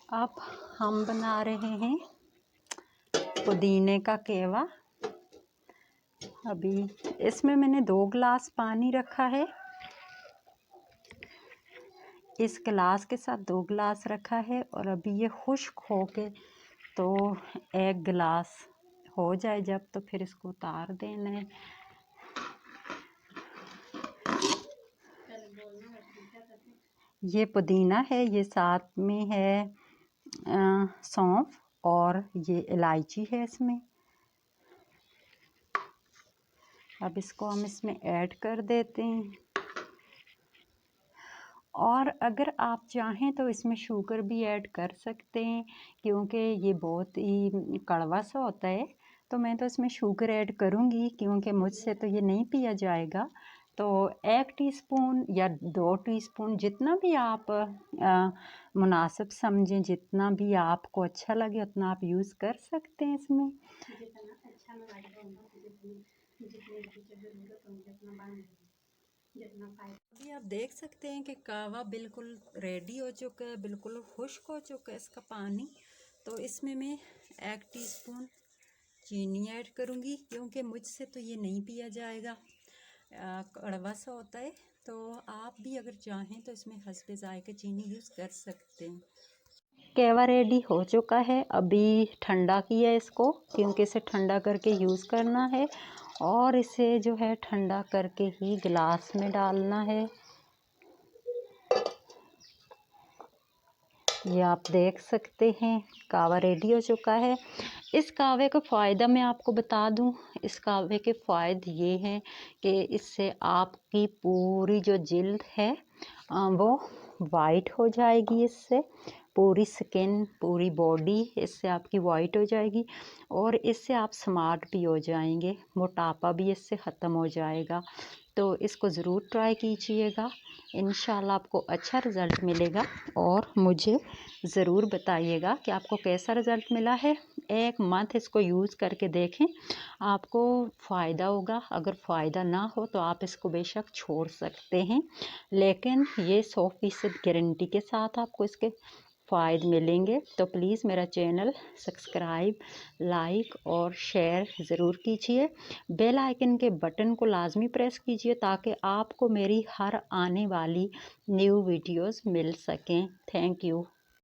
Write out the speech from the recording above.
अब हम बना रहे हैं पुदीने का केवा। अभी इसमें मैंने 2 गिलास पानी रखा है। इस गिलास के साथ 2 गिलास रखा है और अभी ये खुश्क हो के तो 1 गिलास हो जाए जब, तो फिर इसको उतार देना है। ये पुदीना है, ये साथ में है सौंफ और ये इलायची है इसमें। अब इसको हम इसमें ऐड कर देते हैं। और अगर आप चाहें तो इसमें शुगर भी ऐड कर सकते हैं, क्योंकि ये बहुत ही कड़वा सा होता है। तो मैं तो इसमें शुगर ऐड करूँगी क्योंकि मुझसे तो ये नहीं पिया जाएगा। तो 1 टीस्पून या 2 टीस्पून जितना भी आप मुनासिब समझें, जितना भी आपको अच्छा लगे उतना आप यूज़ कर सकते हैं इसमें। अभी आप देख सकते हैं कि कहवा बिल्कुल रेडी हो चुका है, बिल्कुल खुश्क हो चुका है इसका पानी। तो इसमें मैं 1 टीस्पून चीनी ऐड करूँगी, क्योंकि मुझसे तो ये नहीं पिया जाएगा, कड़वा सा होता है। तो आप भी अगर चाहें तो इसमें हस्बे ज़ायक़ा चीनी यूज़ कर सकते हैं। केवा रेडी हो चुका है। अभी ठंडा किया इसको, क्योंकि इसे ठंडा करके यूज़ करना है और इसे जो है ठंडा करके ही गिलास में डालना है। ये आप देख सकते हैं कहवा रेडी हो चुका है। इस कहवे का फ़ायदा मैं आपको बता दूं। इस कहवे के फ़ायदे ये हैं कि इससे आपकी पूरी जो जिल्द है वो वाइट हो जाएगी। इससे पूरी स्किन, पूरी बॉडी इससे आपकी वाइट हो जाएगी और इससे आप स्मार्ट भी हो जाएंगे। मोटापा भी इससे ख़त्म हो जाएगा। तो इसको ज़रूर ट्राई कीजिएगा, इंशाल्लाह आपको अच्छा रिज़ल्ट मिलेगा और मुझे ज़रूर बताइएगा कि आपको कैसा रिज़ल्ट मिला है। 1 मंथ इसको यूज़ करके देखें, आपको फ़ायदा होगा। अगर फ़ायदा ना हो तो आप इसको बेशक छोड़ सकते हैं, लेकिन ये 100% गारंटी के साथ आपको इसके फ़ायदे मिलेंगे। तो प्लीज़ मेरा चैनल सब्सक्राइब, लाइक और शेयर ज़रूर कीजिए। बेल आइकन के बटन को लाजमी प्रेस कीजिए ताकि आपको मेरी हर आने वाली न्यू वीडियोस मिल सकें। Thank you.